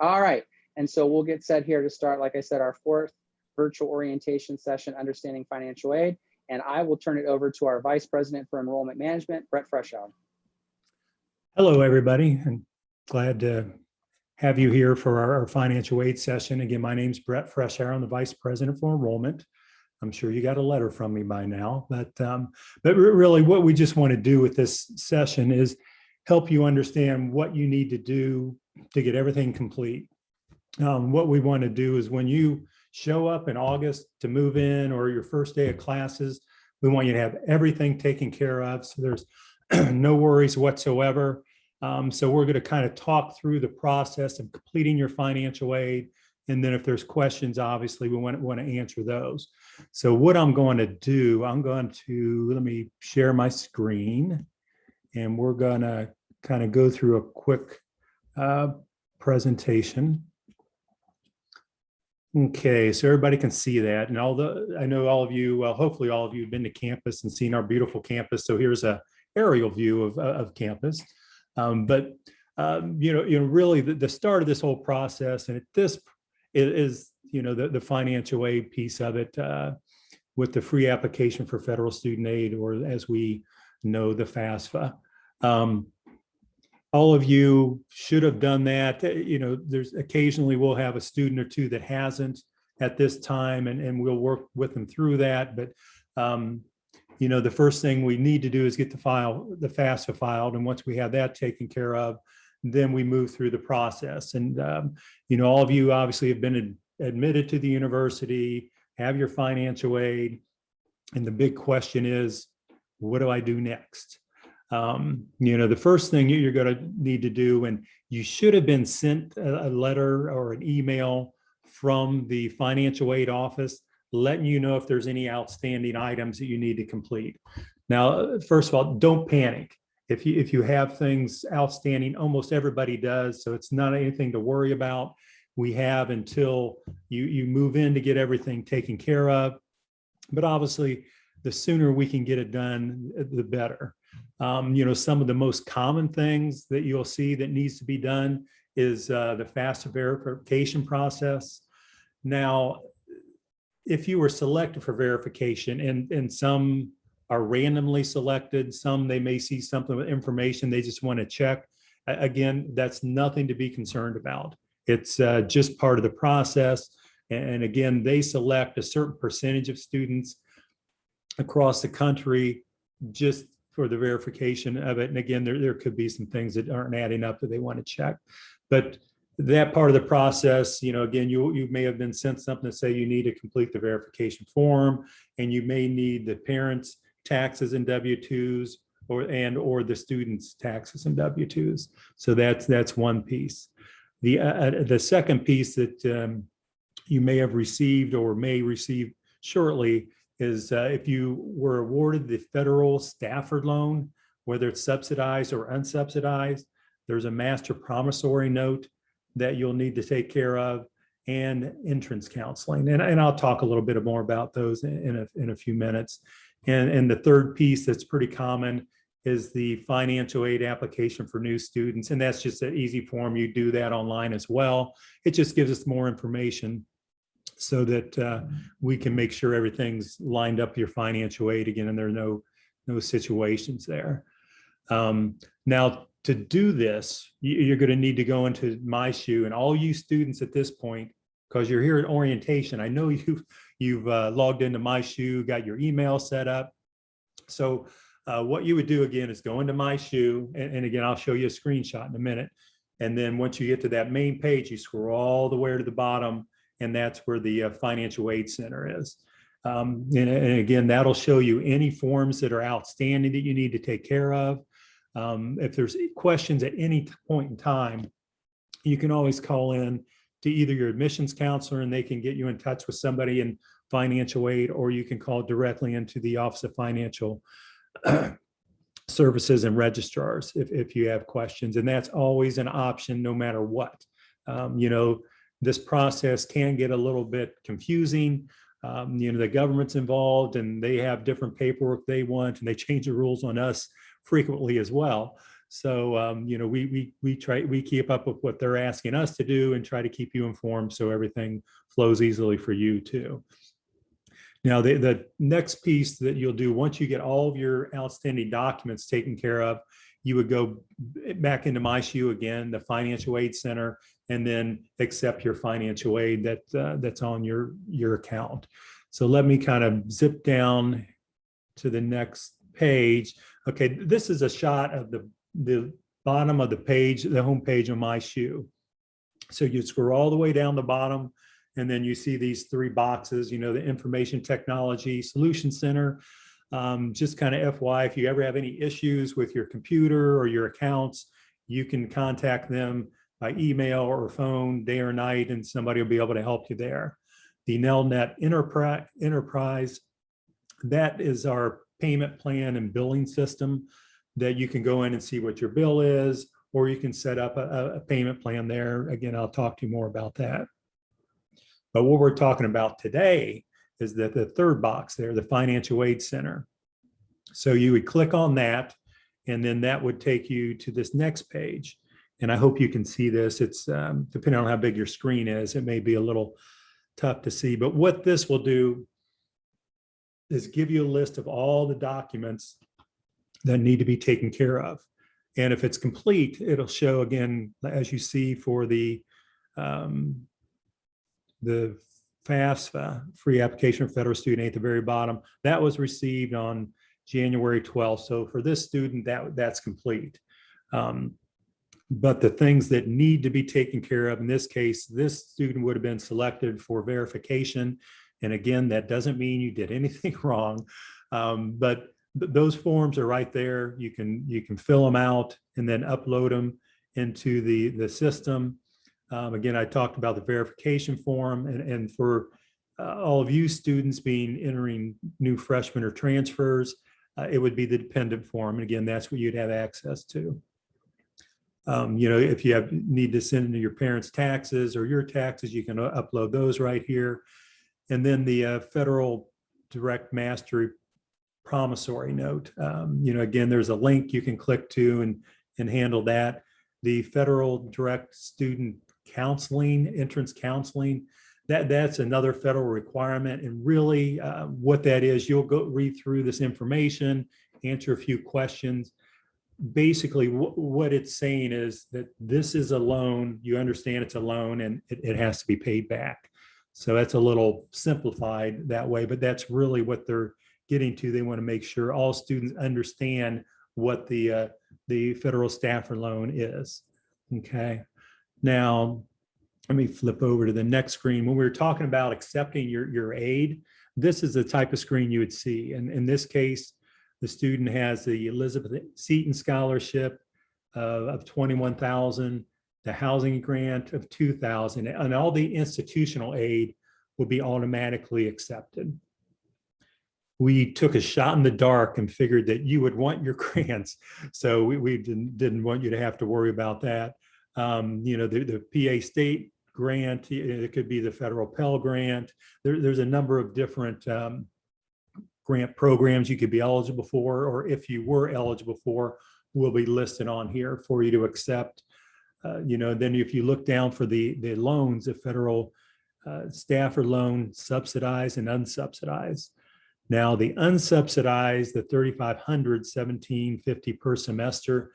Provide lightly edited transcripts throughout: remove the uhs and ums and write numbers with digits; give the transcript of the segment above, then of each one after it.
All right. And so we'll get set here to start, like I said, our fourth virtual orientation session, Understanding Financial Aid. And I will turn it over to our Vice President for Enrollment Management, Brett Freshour. Hello, everybody, and glad to have you here for our financial aid session. Again, my name's Brett Freshour. I'm the Vice President for Enrollment. I'm sure you got a letter from me by now, but really what we just want to do with this session is help you understand what you need to do to get everything complete. What we want to do is when you show up in August to move in or your first day of classes, we want you to have everything taken care of. So there's no worries whatsoever. So we're going to kind of talk through the process of completing your financial aid. And then if there's questions, obviously we want to answer those. So what I'm going to do, let me share my screen, and we're going to kind of go through a quick presentation. Okay, so everybody can see that. And although I know all of you, well, hopefully all of you have been to campus and seen our beautiful campus. So here's a aerial view of campus. But really the start of this whole process, and this is the financial aid piece of it with the free application for federal student aid, or as we know, the FAFSA. All of you should have done that. There's occasionally we'll have a student or two that hasn't at this time, and we'll work with them through that. But the first thing we need to do is get the FAFSA filed. And once we have that taken care of, then we move through the process. And, all of you obviously have been admitted to the university, have your financial aid. And the big question is, what do I do next? The first thing you're going to need to do, and you should have been sent a letter or an email from the financial aid office letting you know if there's any outstanding items that you need to complete. Now, first of all, don't panic. If you have things outstanding, almost everybody does, so it's not anything to worry about. We have until you move in to get everything taken care of. But obviously, the sooner we can get it done, the better. Some of the most common things that you'll see that needs to be done is the FAFSA verification process. Now, if you were selected for verification, and some are randomly selected, some they may see something with information they just want to check. Again, that's nothing to be concerned about. It's just part of the process. And again, they select a certain percentage of students across the country just for the verification of it. And again, there could be some things that aren't adding up that they want to check. But that part of the process, again, you may have been sent something to say you need to complete the verification form, and you may need the parents' taxes and W-2s or the students' taxes and W-2s. So that's one piece. The second piece that you may have received or may receive shortly is if you were awarded the federal Stafford loan, whether it's subsidized or unsubsidized, there's a master promissory note that you'll need to take care of, and entrance counseling. And I'll talk a little bit more about those in a few minutes. And the third piece that's pretty common is the financial aid application for new students. And that's just an easy form. You do that online as well. It just gives us more information so that we can make sure everything's lined up your financial aid again, and there are no situations there. Now, to do this, you're going to need to go into MyShoe, and all you students at this point, because you're here at orientation, I know you've logged into MyShoe, got your email set up. So what you would do again is go into MyShoe, and again, I'll show you a screenshot in a minute. And then once you get to that main page, you scroll all the way to the bottom, and that's where the Financial Aid Center is. And again, that'll show you any forms that are outstanding that you need to take care of. If there's questions at any point in time, you can always call in to either your admissions counselor and they can get you in touch with somebody in financial aid, or you can call directly into the Office of Financial Services and registrars if you have questions. And that's always an option no matter what. This process can get a little bit confusing. The government's involved and they have different paperwork they want, and they change the rules on us frequently as well. So, we keep up with what they're asking us to do and try to keep you informed so everything flows easily for you too. Now, the next piece that you'll do once you get all of your outstanding documents taken care of, you would go back into MyShoe again, the Financial Aid Center, and then accept your financial aid that's on your account. So let me kind of zip down to the next page. Okay, this is a shot of the bottom of the page, the home page of MyShoe. So you scroll all the way down the bottom, and then you see these three boxes, the Information Technology Solution Center. Just kind of FYI, if you ever have any issues with your computer or your accounts, you can contact them by email or phone, day or night, and somebody will be able to help you there. The Nelnet Enterprise, that is our payment plan and billing system that you can go in and see what your bill is, or you can set up a payment plan there. Again, I'll talk to you more about that. But what we're talking about today is that the third box there, the Financial Aid Center. So you would click on that, and then that would take you to this next page. And I hope you can see this. It's depending on how big your screen is, it may be a little tough to see. But what this will do is give you a list of all the documents that need to be taken care of. And if it's complete, it'll show again, as you see for the FAFSA, free application for federal student aid at the very bottom, that was received on January 12th. So for this student, that's complete. But the things that need to be taken care of, in this case, this student would have been selected for verification. And again, that doesn't mean you did anything wrong, but those forms are right there. You can fill them out and then upload them into the system. Again, I talked about the verification form, and for all of you students entering new freshmen or transfers, it would be the dependent form. And again, that's what you'd have access to. If you need to send in your parents' taxes or your taxes, you can upload those right here. And then the federal direct mastery promissory note. Again, there's a link you can click to and handle that. The federal direct student counseling, entrance counseling, that's another federal requirement. And really what that is, you'll go read through this information, answer a few questions. Basically what it's saying is that this is a loan, you understand it's a loan, and it has to be paid back. So that's a little simplified that way, but that's really what they're getting to. They want to make sure all students understand what the federal staffer loan is. Okay. Now, let me flip over to the next screen. When we were talking about accepting your aid, this is the type of screen you would see. And in this case, the student has the Elizabeth Seton Scholarship of $21,000, the housing grant of $2,000, and all the institutional aid will be automatically accepted. We took a shot in the dark and figured that you would want your grants, so we didn't want you to have to worry about that. The PA State grant, it could be the federal Pell Grant. There's a number of different grant programs you could be eligible for, or if you were eligible for, will be listed on here for you to accept. Then if you look down for the loans, the federal staffer loan, subsidized and unsubsidized. Now the unsubsidized, the $3,500, $1,750 per semester,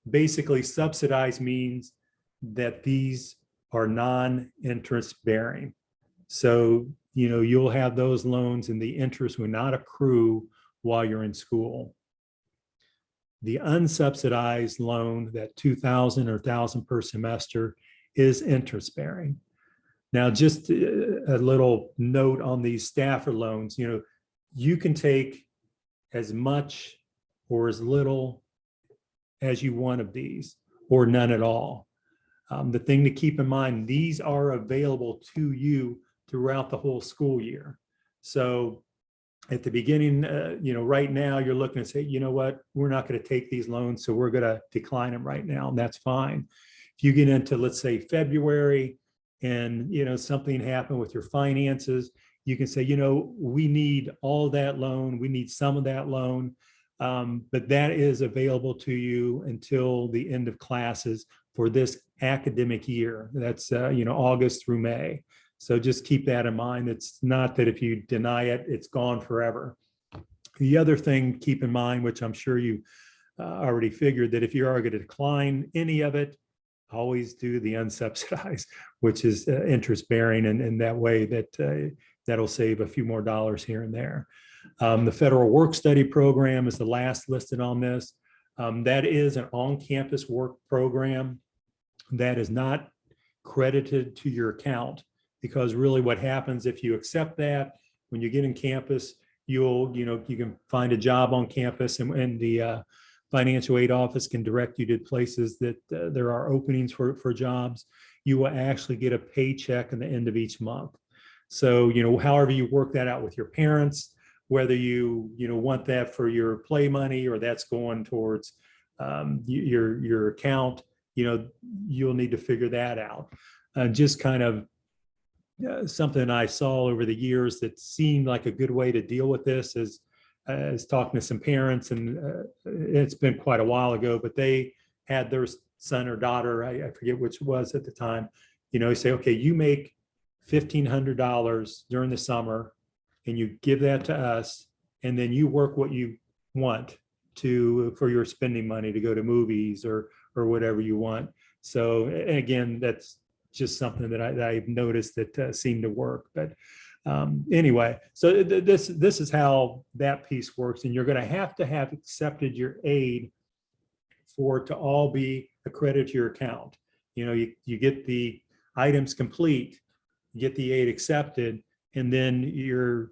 basically subsidized means that these are non-interest bearing. So, you'll have those loans and the interest will not accrue while you're in school. The unsubsidized loan, that $2,000 or $1,000 per semester, is interest bearing. Now, just a little note on these staffer loans, you can take as much or as little as you want of these, or none at all. The thing to keep in mind, these are available to you throughout the whole school year. So at the beginning, right now you're looking to say, you know what, we're not going to take these loans, so we're going to decline them right now, and that's fine. If you get into, let's say, February, and something happened with your finances, you can say, we need all that loan, we need some of that loan. But that is available to you until the end of classes for this academic year. That's August through May. So just keep that in mind. It's not that if you deny it, it's gone forever. The other thing, keep in mind, which I'm sure you already figured, that if you are going to decline any of it, always do the unsubsidized, which is interest bearing, and that way that'll save a few more dollars here and there. The federal work study program is the last listed on this. That is an on-campus work program that is not credited to your account, because really what happens if you accept that, when you get in campus, you can find a job on campus, and the financial aid office can direct you to places that there are openings for jobs. You will actually get a paycheck at the end of each month. So, however you work that out with your parents, whether you want that for your play money or that's going towards your account, you'll need to figure that out. Just kind of something I saw over the years that seemed like a good way to deal with this is talking to some parents, and it's been quite a while ago, but they had their son or daughter, I forget which it was at the time, say, okay, you make $1,500 during the summer and you give that to us, and then you work what you want for your spending money to go to movies or whatever you want. So again, that's just something that I've noticed that seemed to work. But anyway, so this is how that piece works, and you're going to have accepted your aid for it to all be accredited to your account. You get the items complete, you get the aid accepted, and then your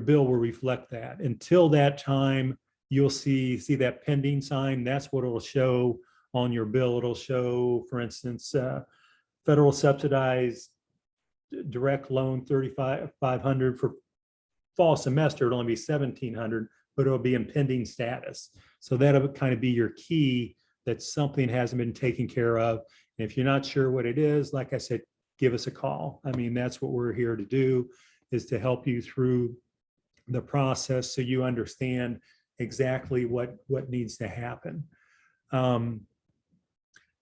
bill will reflect that. Until that time, you'll see that pending sign. That's what it'll show on your bill. It'll show, for instance, federal subsidized direct loan $3,500 for fall semester. It'll only be $1,700, but it'll be in pending status. So that'll kind of be your key that something hasn't been taken care of. And if you're not sure what it is, like I said, give us a call. I mean, that's what we're here to do, is to help you through the process so you understand exactly what needs to happen.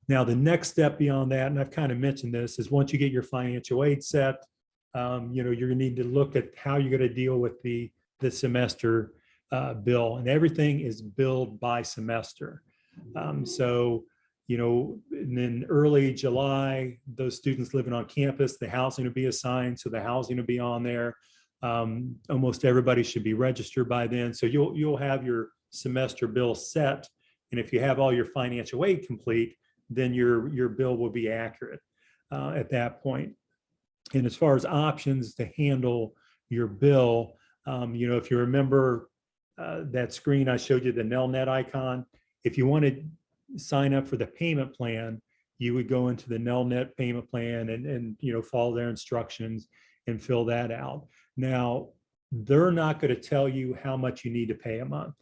Now, the next step beyond that, and I've kind of mentioned this, is once you get your financial aid set, you're going to need to look at how you're going to deal with the semester bill, and everything is billed by semester. So, and then early July, those students living on campus, the housing will be assigned, so the housing will be on there. Almost everybody should be registered by then, so you'll have your semester bill set, and if you have all your financial aid complete, then your bill will be accurate at that point. And as far as options to handle your bill, if you remember that screen I showed you, the Nelnet icon, if you want to sign up for the payment plan, you would go into the Nelnet payment plan and follow their instructions and fill that out. Now, they're not going to tell you how much you need to pay a month.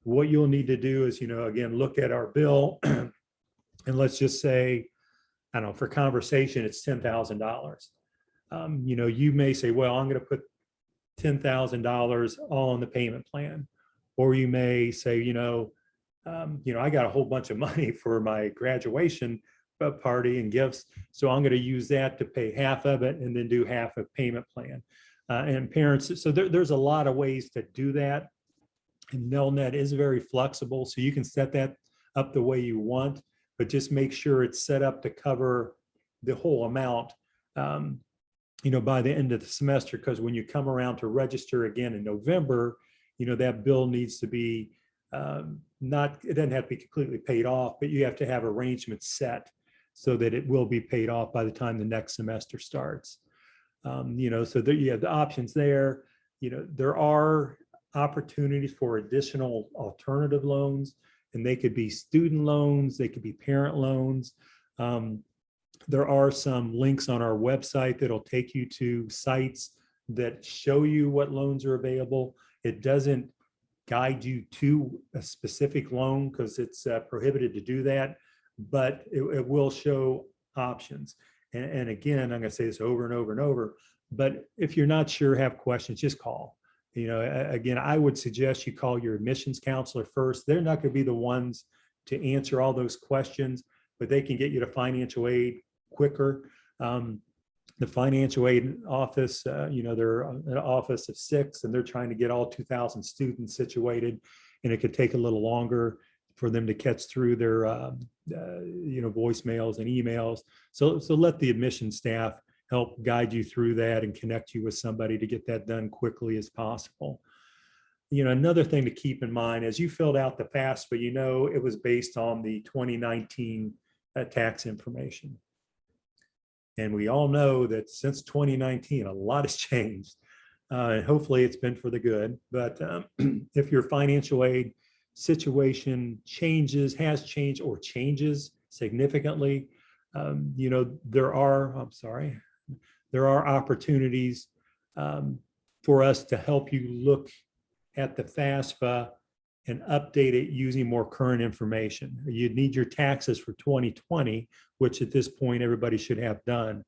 What you'll need to do is, again, look at our bill, and let's just say, I don't know, for conversation, it's $10,000. You may say, well, I'm going to put $10,000 all on the payment plan. Or you may say, I got a whole bunch of money for my graduation party and gifts, so I'm going to use that to pay half of it and then do half a payment plan. And parents, so there's a lot of ways to do that. And Nelnet is very flexible, so you can set that up the way you want, but just make sure it's set up to cover the whole amount, by the end of the semester, because when you come around to register again in November, that bill needs to be it doesn't have to be completely paid off, but you have to have arrangements set so that it will be paid off by the time the next semester starts. So there you have the options there. There are opportunities for additional alternative loans, and they could be student loans, they could be parent loans. There are some links on our website that'll take you to sites that show you what loans are available. It doesn't guide you to a specific loan because it's prohibited to do that, but it will show options. And again, I'm going to say this over and over and over, but if you're not sure, have questions, just call. Again, I would suggest you call your admissions counselor first. They're not going to be the ones to answer all those questions, but they can get you to financial aid quicker. The financial aid office, they're an office of 6 and they're trying to get all 2,000 students situated, and it could take a little longer for them to catch through their, voicemails and emails. So let the admission staff help guide you through that and connect you with somebody to get that done quickly as possible. Another thing to keep in mind, as you filled out the FAFSA, it was based on the 2019 tax information. And we all know that since 2019, a lot has changed. And hopefully it's been for the good. But if your financial aid situation has changed or changes significantly, there are opportunities for us to help you look at the FAFSA and update it using more current information. You'd need your taxes for 2020, which at this point everybody should have done.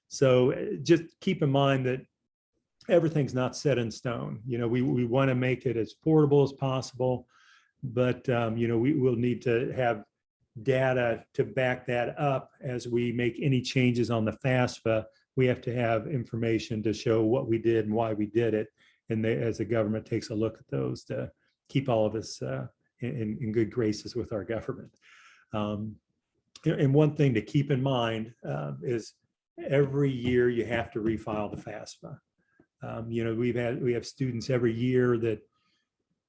So just keep in mind that everything's not set in stone. We want to make it as affordable as possible, but we will need to have data to back that up. As we make any changes on the FAFSA, we have to have information to show what we did and why we did it. And as the government takes a look at those, to keep all of us in good graces with our government. And one thing to keep in mind is every year you have to refile the FAFSA. We have students every year that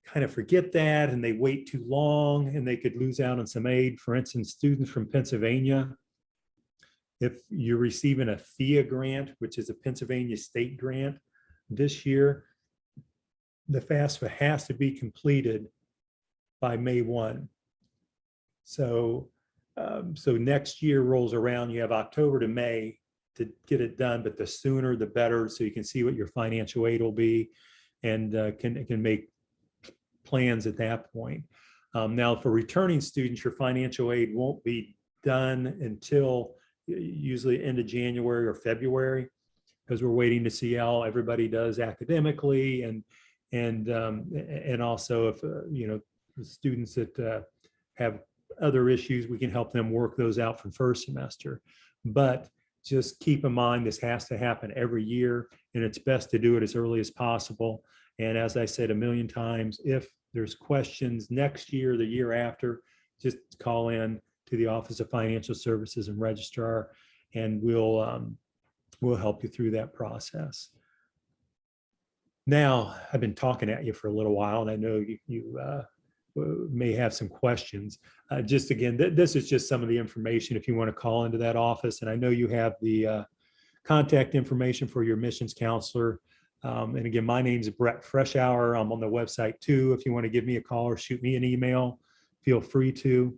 kind of forget that and they wait too long and they could lose out on some aid. For instance, students from Pennsylvania, if you're receiving a FIA grant, which is a Pennsylvania state grant this year, the FAFSA has to be completed by May 1. So next year rolls around, you have October to May to get it done, but the sooner the better, so you can see what your financial aid will be and can make plans at that point. Now, for returning students, your financial aid won't be done until usually end of January or February, because we're waiting to see how everybody does academically, and also if the students that have other issues, we can help them work those out from first semester. But just keep in mind, this has to happen every year, and it's best to do it as early as possible. And as I said a million times, if there's questions next year, the year after, just call in to the Office of Financial Services and Registrar, and we'll help you through that process. Now, I've been talking at you for a little while, and I know you may have some questions. Just again, this is just some of the information if you want to call into that office. And I know you have the contact information for your admissions counselor. And again, my name is Brett Freshour. I'm on the website too. If you want to give me a call or shoot me an email, feel free to.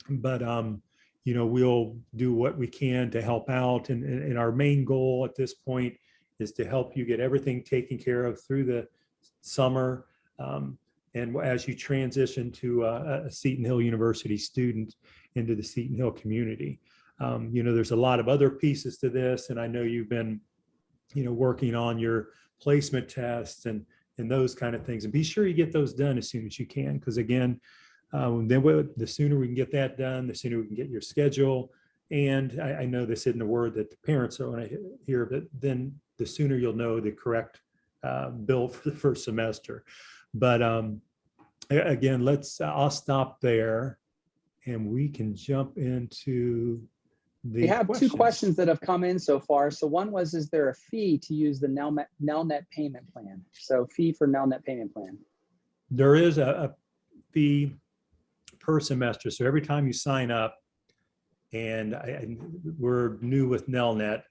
But we'll do what we can to help out. And our main goal at this point is to help you get everything taken care of through the summer. And as you transition to a Seton Hill University student into the Seton Hill community. There's a lot of other pieces to this, and I know you've been, working on your placement tests and those kind of things. And be sure you get those done as soon as you can, because again, the sooner we can get that done, the sooner we can get your schedule. And I know this isn't a word that the parents don't want to hear, but then the sooner you'll know the correct bill for the first semester. But again, I'll stop there and we can jump into the We have questions. 2 questions that have come in so far. So one was, is there a fee to use the Nelnet payment plan? So fee for Nelnet payment plan. There is a fee per semester. So every time you sign up, and we're new with Nelnet,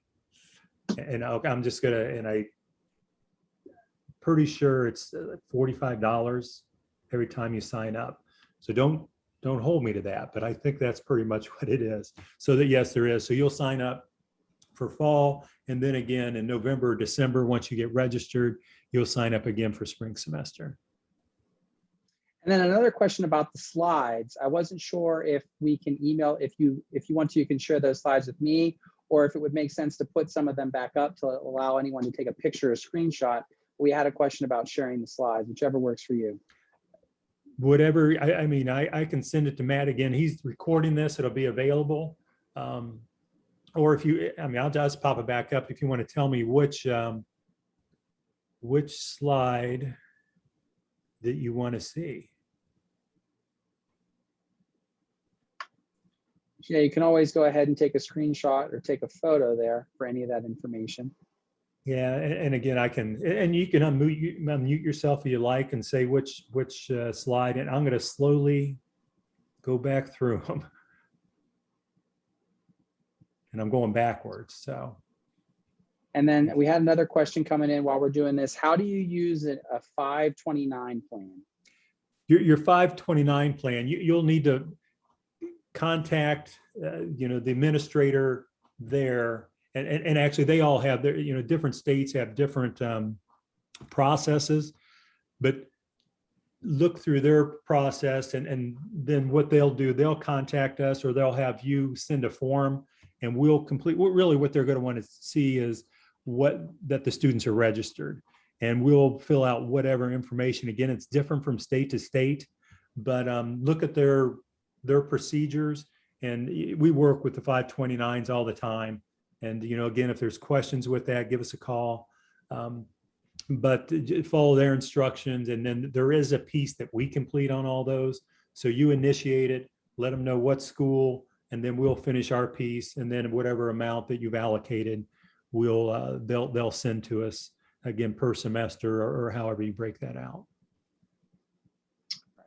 and I'm just gonna, and I'm pretty sure it's $45 every time you sign up. So don't hold me to that, but I think that's pretty much what it is. So that, yes, there is. So you'll sign up for fall, and then again in November, December, once you get registered, you'll sign up again for spring semester. And then another question about the slides. I wasn't sure if we can email, if you want to, you can share those slides with me, or if it would make sense to put some of them back up to allow anyone to take a picture or screenshot. We had a question about sharing the slides, whichever works for you. Whatever, I mean, I can send it to Matt again. He's recording this, it'll be available. Or if you, I mean, I'll just pop it back up if you want to tell me which slide that you want to see. Yeah, you can always go ahead and take a screenshot or take a photo there for any of that information. Yeah, and again, I can, and you can unmute yourself if you like and say which slide, and I'm going to slowly go back through them. And I'm going backwards, so. And then we had another question coming in while we're doing this. How do you use a 529 plan? Your 529 plan, you'll need to contact, the administrator there. And actually they all have their, different states have different processes, but look through their process and then what they'll do, they'll contact us or they'll have you send a form and we'll complete, really what they're going to want to see is that the students are registered, and we'll fill out whatever information. Again, it's different from state to state, but look at their procedures, and we work with the 529s all the time. And, again, if there's questions with that, give us a call. But follow their instructions. And then there is a piece that we complete on all those. So you initiate it, let them know what school, and then we'll finish our piece. And then whatever amount that you've allocated, they'll send to us again per semester or however you break that out.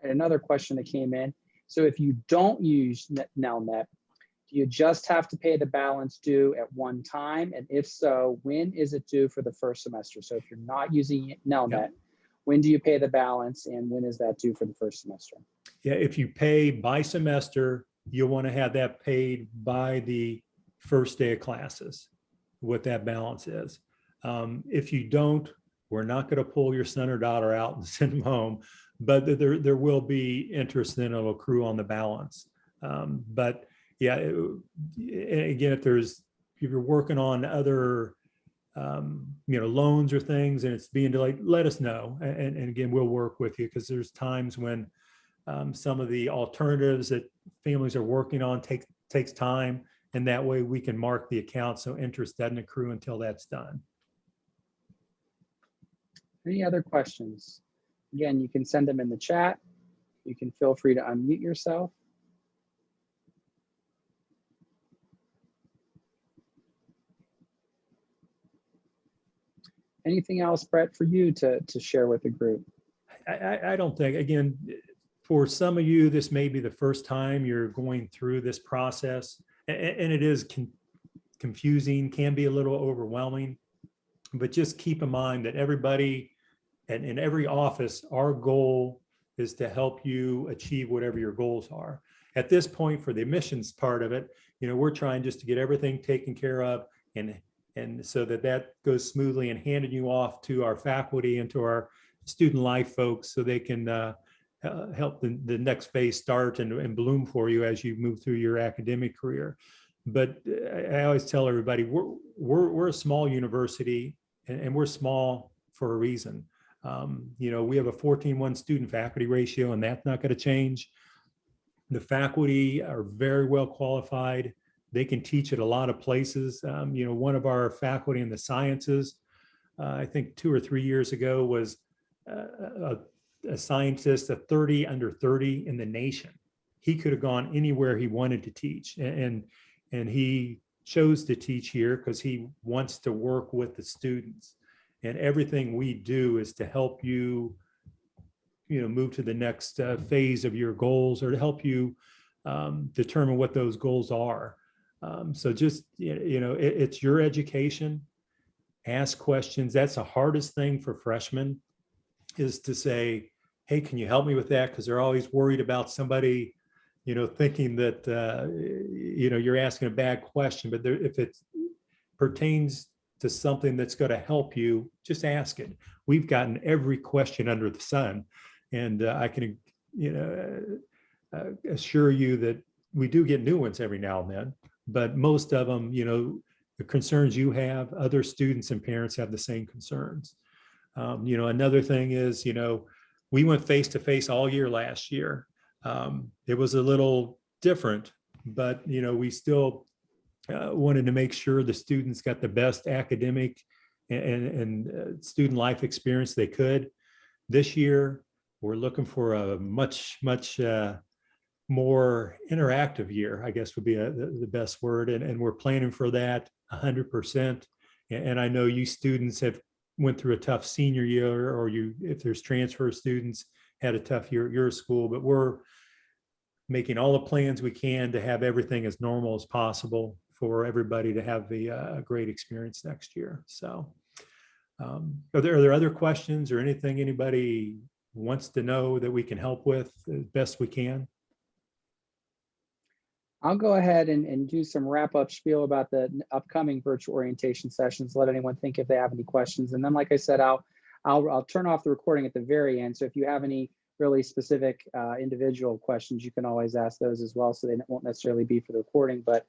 Another question that came in. So if you don't use Nelnet, do you just have to pay the balance due at one time? And if so, when is it due for the first semester? So if you're not using Nelnet, Yep. When do you pay the balance and when is that due for the first semester? Yeah, if you pay by semester, you'll want to have that paid by the first day of classes, what that balance is. If you don't, we're not going to pull your son or daughter out and send them home, but there will be interest then it'll accrue on the balance. But yeah, again, if you're working on other, loans or things and it's being delayed, let us know. And again, we'll work with you because there's times when some of the alternatives that families are working on takes time. And that way we can mark the account so interest doesn't accrue until that's done. Any other questions? Again, you can send them in the chat. You can feel free to unmute yourself. Anything else, Brett, for you to share with the group? I don't think, again, for some of you, this may be the first time you're going through this process, and it is confusing, can be a little overwhelming, but just keep in mind that everybody and in every office, our goal is to help you achieve whatever your goals are. At this point, for the admissions part of it, we're trying just to get everything taken care of and so that goes smoothly, and handing you off to our faculty and to our student life folks so they can help the next phase start and bloom for you as you move through your academic career. But I always tell everybody, we're a small university and we're small for a reason. We have a 14:1 student faculty ratio, and that's not going to change. The faculty are very well qualified. They can teach at a lot of places. One of our faculty in the sciences, I think 2 or 3 years ago, was a scientist, a 30 under 30 in the nation. He could have gone anywhere he wanted to teach, and he chose to teach here because he wants to work with the students. And everything we do is to help you, move to the next phase of your goals, or to help you determine what those goals are. So just, it's your education. Ask questions. That's the hardest thing for freshmen, is to say, hey, can you help me with that? Because they're always worried about somebody, thinking that, you're asking a bad question. But if it pertains to something that's going to help you, just ask it. We've gotten every question under the sun. And I can, assure you that we do get new ones every now and then. But most of them, the concerns you have, other students and parents have the same concerns. Another thing is, we went face to face all year last year. It was a little different, but, we still wanted to make sure the students got the best academic and student life experience they could. This year, we're looking for a much more interactive year, I guess would be the best word. And we're planning for that 100%. And I know you students have went through a tough senior year, or if there's transfer students, had a tough year at your school, but we're making all the plans we can to have everything as normal as possible for everybody to have a great experience next year. So are there other questions or anything anybody wants to know that we can help with as best we can? I'll go ahead and do some wrap up spiel about the upcoming virtual orientation sessions. Let anyone think if they have any questions. And then, like I said, I'll turn off the recording at the very end. So if you have any really specific individual questions, you can always ask those as well. So they won't necessarily be for the recording. But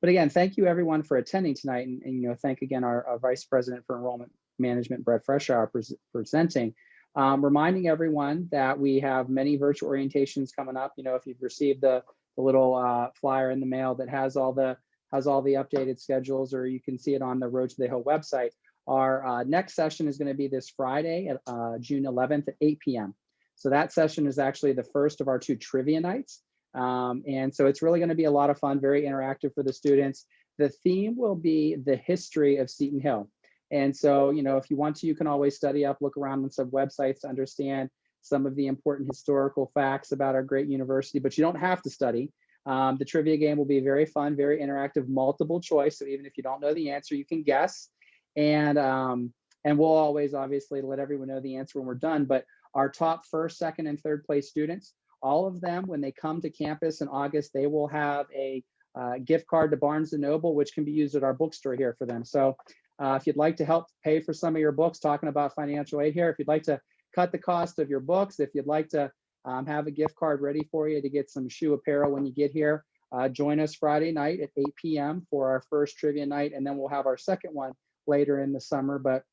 again, thank you everyone for attending tonight. And thank again our Vice President for Enrollment Management, Brett Freshour, presenting. Reminding everyone that we have many virtual orientations coming up. If you've received the little flyer in the mail that has all the updated schedules, or you can see it on the Road to the Hill website. Our next session is going to be this Friday at June 11th at 8 p.m. So that session is actually the first of our 2 trivia nights. And so it's really going to be a lot of fun, very interactive for the students. The theme will be the history of Seton Hill. And so, if you want to, you can always study up, look around on some websites to understand some of the important historical facts about our great university, but you don't have to study. The trivia game will be very fun, very interactive, multiple choice. So even if you don't know the answer, you can guess. And we'll always obviously let everyone know the answer when we're done. But our top first, second, and third place students, all of them, when they come to campus in August, they will have a gift card to Barnes & Noble, which can be used at our bookstore here for them. So if you'd like to help pay for some of your books, talking about financial aid here, if you'd like to cut the cost of your books, if you'd like to have a gift card ready for you to get some shoe apparel when you get here, join us Friday night at 8 p.m. for our first trivia night, and then we'll have our second one later in the summer. But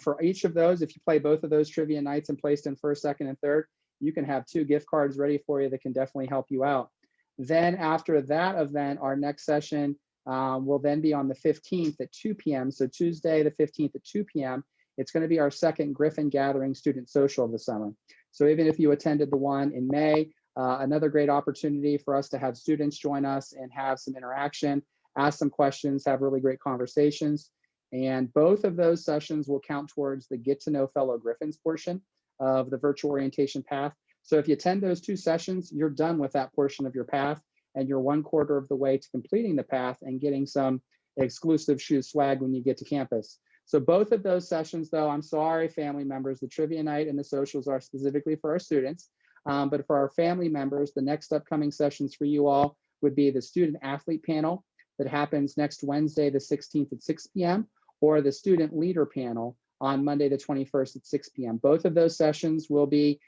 for each of those, if you play both of those trivia nights and placed in first, second, and third, you can have 2 gift cards ready for you that can definitely help you out. Then after that event, our next session will then be on the 15th at 2 p.m. So Tuesday, the 15th at 2 p.m. It's going to be our second Griffin Gathering Student Social of the summer. So even if you attended the one in May, another great opportunity for us to have students join us and have some interaction, ask some questions, have really great conversations. And both of those sessions will count towards the Get to Know Fellow Griffins portion of the virtual orientation path. So if you attend those 2 sessions, you're done with that portion of your path, and you're 1/4 of the way to completing the path and getting some exclusive shoe swag when you get to campus. So both of those sessions, though, I'm sorry, family members, the trivia night and the socials are specifically for our students. But for our family members, the next upcoming sessions for you all would be the student athlete panel that happens next Wednesday, the 16th at 6 p.m., or the student leader panel on Monday, the 21st at 6 p.m. Both of those sessions will be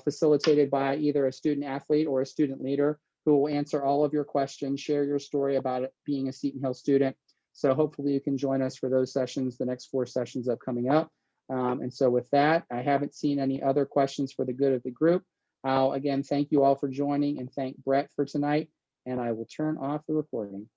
facilitated by either a student athlete or a student leader who will answer all of your questions, share your story about it being a Seton Hill student. So hopefully you can join us for those sessions, the next 4 sessions coming up. And so with that, I haven't seen any other questions for the good of the group. I'll again thank you all for joining and thank Brett for tonight, and I will turn off the recording.